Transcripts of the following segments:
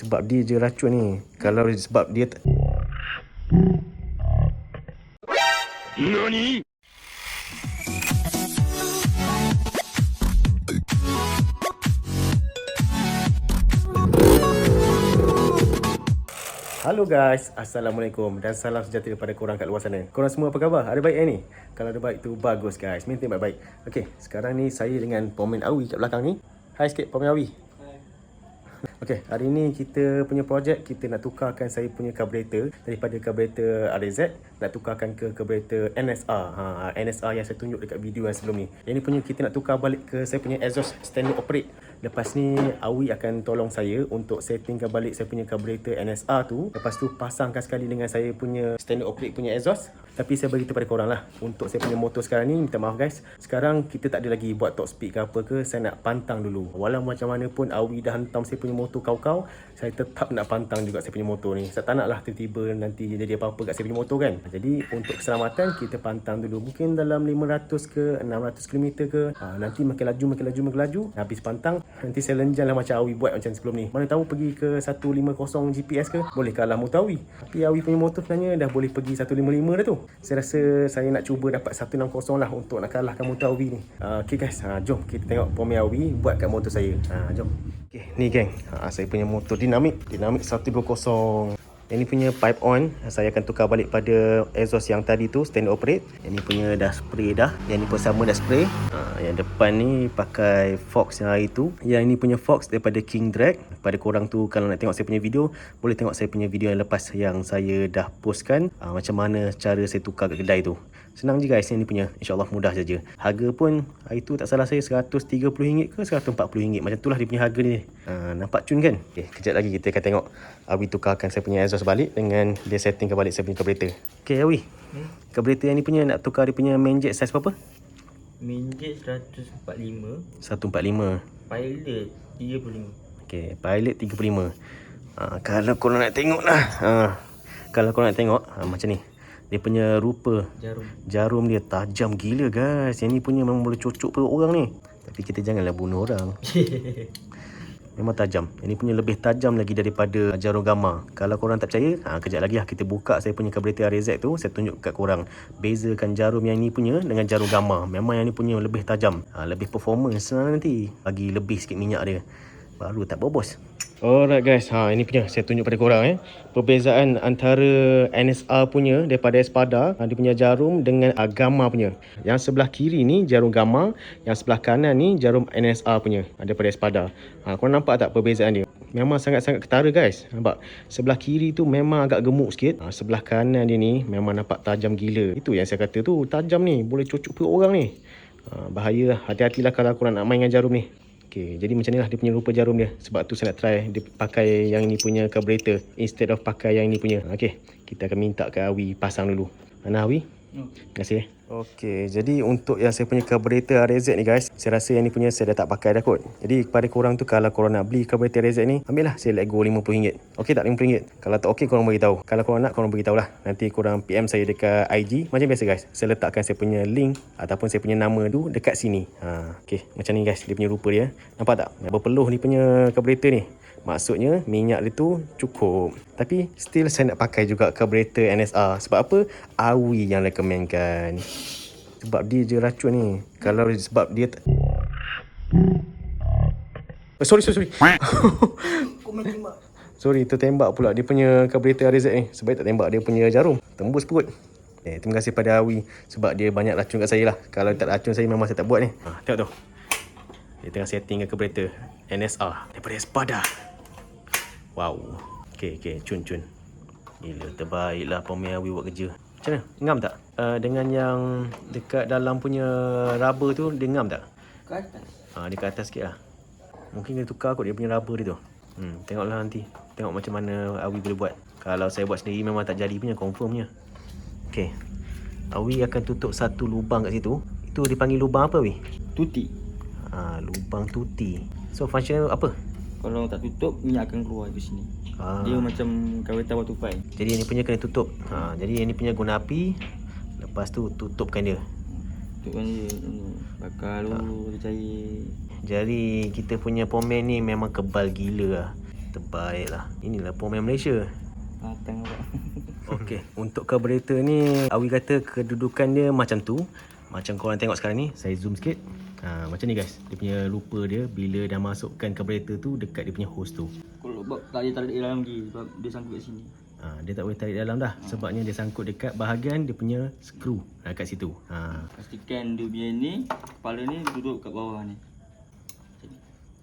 Sebab dia je racun ni. Kalau sebab dia NANI? Halo guys, Assalamualaikum dan salam sejahtera kepada korang kat luar sana. Korang semua apa khabar? Ada baik ni? Kalau ada baik tu bagus guys, maintain baik-baik. Okey, sekarang ni saya dengan Pomen Awi kat belakang ni. Hai sikit Pomen Awi. Okey, hari ni kita punya projek, kita nak tukarkan saya punya carburetor daripada carburetor RZ, nak tukarkan ke carburetor NSR. NSR yang saya tunjuk dekat video yang sebelum ni. Yang ni punya kita nak tukar balik ke saya punya exhaust standard operate. Lepas ni Awi akan tolong saya untuk settingkan balik saya punya carburetor NSR tu. Lepas tu pasangkan sekali dengan saya punya standard operate punya exhaust. Tapi saya beritahu pada korang lah, untuk saya punya motor sekarang ni, minta maaf guys, sekarang kita tak ada lagi buat top speed ke apa ke. Saya nak pantang dulu. Walau macam mana pun Awi dah hentam saya punya motor kau-kau, saya tetap nak pantang juga saya punya motor ni. Saya tak nak lah tiba-tiba nanti jadi apa-apa kat saya punya motor kan. Jadi untuk keselamatan kita pantang dulu. Mungkin dalam 500 ke 600 km ke. Nanti makin laju. Habis pantang, nanti saya lenjan lah macam Awi buat macam sebelum ni. Mana tahu pergi ke 150 GPS ke, boleh kalah motor Awi. Tapi Awi punya motor sebenarnya dah boleh pergi 155 dah tu. Saya rasa saya nak cuba dapat 160 lah untuk nak kalahkan motor Awi ni. Okay guys, jom kita tengok Pomen Awi buat kat motor saya. Jom. Okay, ni geng, saya punya motor dinamik 120. Yang ni punya pipe on, saya akan tukar balik pada exhaust yang tadi tu standard operate. Yang ni punya dah spray dah, yang ni pun sama dah spray. Yang depan ni pakai Fox yang hari tu. Yang ni punya Fox daripada King Drag. Pada korang tu kalau nak tengok saya punya video, boleh tengok saya punya video yang lepas yang saya dah postkan, macam mana cara saya tukar kat kedai tu. Senang je guys, yang ni punya InsyaAllah mudah saja. Harga pun hari tu tak salah saya RM130 ke RM140, macam tu lah dia punya harga ni. Nampak cun kan? Okay, kejap lagi kita akan tengok Awi tukarkan saya punya exhaust balik dengan dia settingkan balik saya punya carburetor. Okay Awi, carburetor yang ni punya nak tukar dia punya main jet size berapa? Main jet 145. 145. Pilot 35. Okay, pilot 35. Kalau korang nak tengok lah, kalau korang nak tengok macam ni, dia punya rupa jarum dia tajam gila guys. Yang ni punya memang boleh cocok perut orang ni. Tapi kita janganlah bunuh orang. Memang tajam. Yang ni punya lebih tajam lagi daripada jarum gamma. Kalau korang tak percaya, kejap lagi lah kita buka saya punya carburetor RZ tu. Saya tunjuk kat korang, bezakan jarum yang ni punya dengan jarum gamma. Memang yang ni punya lebih tajam, lebih performance nanti. Bagi lebih sikit minyak dia, baru tak bobos. Alright guys, ini punya saya tunjuk pada korang perbezaan antara NSR punya daripada Espada, dia punya jarum dengan Gamma punya. Yang sebelah kiri ni jarum Gamma, yang sebelah kanan ni jarum NSR punya daripada Espada. Korang nampak tak perbezaan dia? Memang sangat-sangat ketara guys. Nampak? Sebelah kiri tu memang agak gemuk sikit. Sebelah kanan dia ni memang nampak tajam gila. Itu yang saya kata tu, tajam ni, boleh cocok perut orang ni. Bahaya lah, hati-hatilah kalau korang nak main dengan jarum ni. Okay, jadi macam ni lah dia punya rupa jarum dia. Sebab tu saya nak try dia pakai yang ni punya carburetor instead of pakai yang ni punya. Okay, kita akan minta ke Awi pasang dulu. Mana Awi? Terima kasih. Okay, jadi untuk yang saya punya carburetor RZ ni guys, saya rasa yang ni punya saya dah tak pakai dah kot. Jadi kepada korang tu, kalau korang nak beli carburetor RZ ni, ambil lah, saya let go RM50. Okay tak RM50? Kalau tak okay korang beritahu. Kalau korang nak, korang beritahu lah. Nanti korang PM saya dekat IG. Macam biasa guys, saya letakkan saya punya link ataupun saya punya nama tu dekat sini. Okay, macam ni guys dia punya rupa dia. Nampak tak? Berpeluh ni punya carburetor ni. Maksudnya minyak dia tu cukup. Tapi still saya nak pakai juga carburetor NSR. Sebab apa? Awi yang recommendkan. Sebab dia je racun ni. Kalau sebab dia sorry sorry, tertembak pula dia punya carburetor RZ ni. Sebaik tak tembak dia punya jarum, tembus perut. Terima kasih pada Awi sebab dia banyak racun kat saya lah. Kalau tak racun saya memang saya tak buat ni. Tengok tu, dia tengah setting carburetor NSR daripada Espada. Wow. Okay, cun. Gila, terbaiklah Pomen Awi buat kerja. Macam mana? Ngam tak? Dengan yang dekat dalam punya rubber tu, dia ngam tak? Ke atas. Dia ke atas sikit lah. Mungkin dia tukar kot dia punya rubber dia tu. Tengoklah nanti. Tengok macam mana Awi boleh buat. Kalau saya buat sendiri memang tak jadi punya, confirmnya. Okay, Awi akan tutup satu lubang kat situ. Itu dipanggil lubang apa Awi? Tuti. Lubang tuti. So function apa? Kalau tak tutup, minyak akan keluar di sini. Dia macam carburetor batu pai. Jadi yang ni punya kena tutup. Jadi yang ni punya guna api. Lepas tu tutupkan dia. Tutupkan dia. Bakar dulu, dia cair. Jadi kita punya Pomen ni memang kebal gila lah. Terbaik lah. Inilah pemain Malaysia. Matang apa? Okey, untuk carburetor ni Awi kata kedudukan dia macam tu. Macam korang tengok sekarang ni, saya zoom sikit. Macam ni guys. Dia punya lupa dia bila dah masukkan carburetor tu dekat dia punya hose tu. Kalau tak dia tarik di dalam lagi sebab dia sangkut kat sini. Dia tak boleh tarik dalam dah. Sebabnya dia sangkut dekat bahagian dia punya skru kat situ. Pastikan dia punya ni, kepala ni duduk kat bawah ni.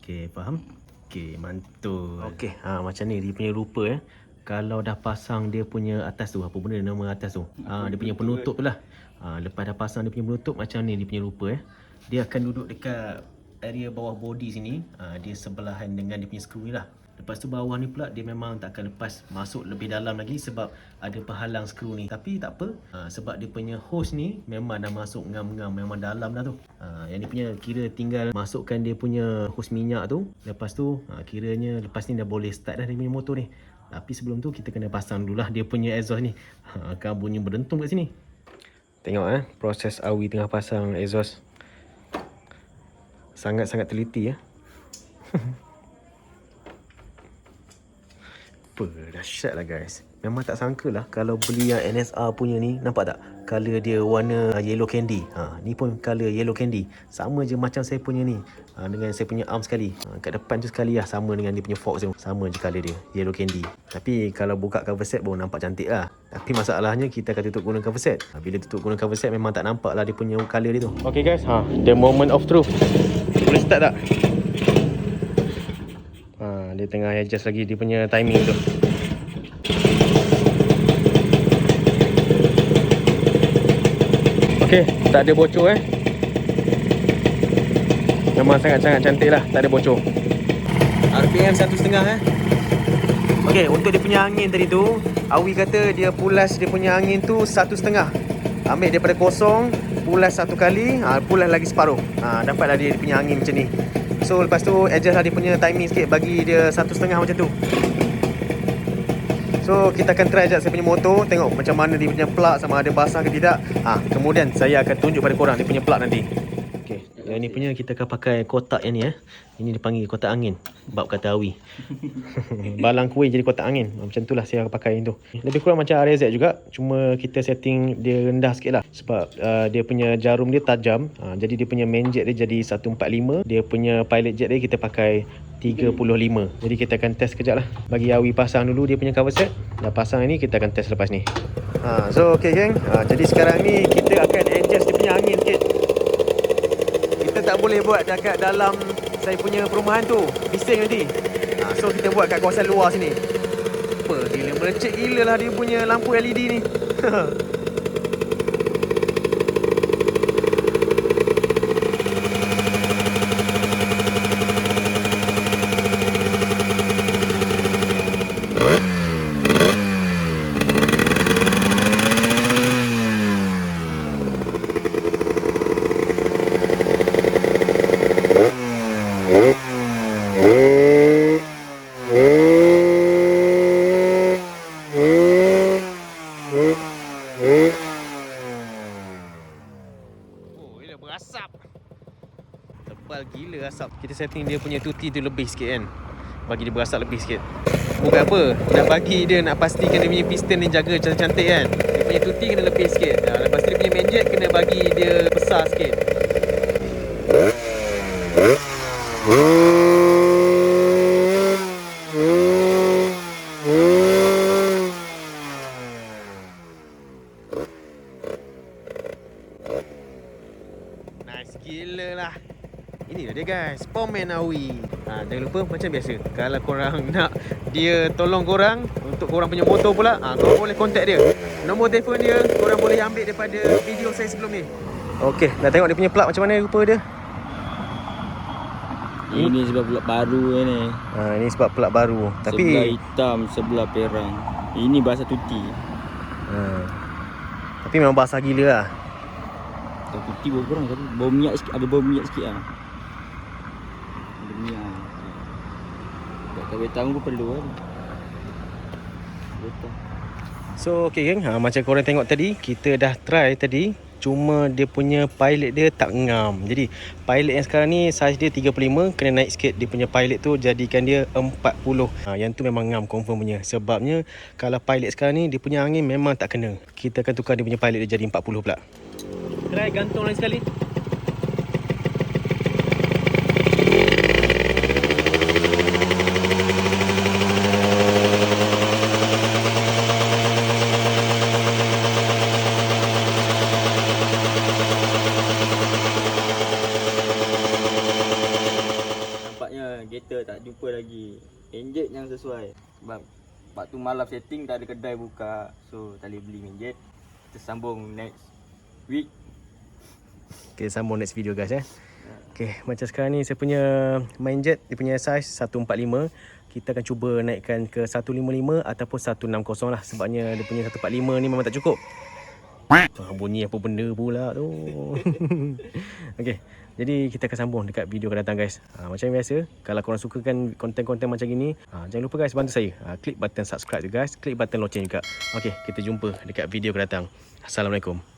Okey, faham? Okey, mantul. Okey, macam ni dia punya lupa Kalau dah pasang dia punya atas tu, apa benda nama atas tu? Dia punya penutup tu lah. Lepas dah pasang dia punya penutup, macam ni dia punya lupa Dia akan duduk dekat area bawah body sini. Dia sebelahan dengan dia punya skru ni lah. Lepas tu bawah ni pula dia memang tak akan lepas masuk lebih dalam lagi sebab ada penghalang skru ni. Tapi tak apa, sebab dia punya hose ni memang dah masuk ngam-ngam, memang dalam dah tu. Yang ni punya kira tinggal masukkan dia punya hose minyak tu. Lepas tu kiranya lepas ni dah boleh start dah dia punya motor ni. Tapi sebelum tu kita kena pasang dululah dia punya exhaust ni. Kan bunyi berdentum kat sini. Tengok proses Awi tengah pasang exhaust. Sangat-sangat teliti Dahsyat lah guys. Memang tak sangka lah kalau beli yang NSR punya ni. Nampak tak? Color dia warna yellow candy. Ni pun color yellow candy. Sama je macam saya punya ni. Dengan saya punya arm sekali. Kat depan tu sekali lah. Sama dengan dia punya Fox tu. Sama je color dia. Yellow candy. Tapi kalau buka cover set baru nampak cantik lah. Tapi masalahnya kita akan tutup guna cover set. Bila tutup guna cover set memang tak nampak lah dia punya color dia tu. Okay guys. The moment of truth. Boleh start tak? Dia tengah adjust lagi dia punya timing tu. Okey, tak ada bocor Memang sangat-sangat cantik lah, tak ada bocor. RPM 1.5 Okey, untuk dia punya angin tadi tu, Awi kata dia pulas dia punya angin tu 1.5. Ambil daripada kosong, pulas satu kali, pulas lagi separuh. Dapatlah dia punya angin macam ni. So lepas tu adjust lah dia punya timing sikit, bagi dia 1.5 macam tu. So kita akan try sekejap saya punya motor, tengok macam mana dia punya plug, sama ada basah ke tidak. Kemudian saya akan tunjuk pada korang dia punya plug nanti. Okey, yang ni punya kita akan pakai kotak yang ni Ini dipanggil kotak angin, bab kata Awi. Balang kuih jadi kotak angin. Macam tu lah saya akan pakai tu. Lebih kurang macam RZ juga, cuma kita setting dia rendah sikit lah. Sebab dia punya jarum dia tajam. Jadi dia punya main jet dia jadi 145. Dia punya pilot jet dia kita pakai 35. Jadi kita akan test sekejap lah. Bagi Awi pasang dulu dia punya cover set. Dah pasang ni, kita akan test lepas ni. So okay geng, jadi sekarang ni kita akan adjust dia punya angin sikit. Kita tak boleh buat dekat dalam saya punya perumahan tu, bising nanti. So kita buat kat kawasan luar sini. Apa gila, melecek gila lah dia punya lampu LED ni. Berasap. Tebal gila asap. Kita setting dia punya tuti tu lebih sikit kan. Bagi dia berasap lebih sikit. Bukan apa, nak bagi dia, nak pastikan dia punya piston ni jaga cantik-cantik kan. Dia punya tuti kena lebih sikit. Lepas tu dia punya main jet kena bagi dia besar sikit. Nice gila lah. Inilah dia guys, Pomen Awi. Jangan lupa macam biasa, kalau korang nak dia tolong korang untuk korang punya motor pula, korang boleh contact dia. Nombor telefon dia korang boleh ambil daripada video saya sebelum ni. Okey, dah tengok dia punya plug macam mana rupa dia. Ini sebab plug baru ni. Ini sebab plug baru. Tapi sebelah hitam, sebelah perang. Ini basah tuti. Tapi memang basah gila lah. Tuti bau kurang tapi bau minyak sikit, ada bau minyak sikit lah. Ada minyak. Tak betang pun perlu kan. Betang. So okay geng, macam korang tengok tadi, kita dah try tadi, cuma dia punya pilot dia tak ngam. Jadi pilot yang sekarang ni saiz dia 35, kena naik sikit dia punya pilot tu, jadikan dia 40. Yang tu memang ngam confirm punya. Sebabnya kalau pilot sekarang ni dia punya angin memang tak kena. Kita akan tukar dia punya pilot dia jadi 40 pula. Try gantung lagi sekali. Nampaknya kereta tak jumpa lagi enjin yang sesuai. Sebab waktu malam setting tak ada kedai buka, so tak boleh beli enjin. Kita sambung next week. Okay, sambung next video guys Okay, macam sekarang ni saya punya main jet, dia punya saiz 145. Kita akan cuba naikkan ke 155 ataupun 160 lah. Sebabnya dia punya 145 ni memang tak cukup. Bunyi apa benda pula tu. Okay, jadi kita akan sambung dekat video akan datang guys. Macam biasa, kalau korang sukakan konten-konten macam gini, jangan lupa guys bantu saya. Klik button subscribe tu guys, klik button loceng juga. Okay, kita jumpa dekat video akan datang. Assalamualaikum.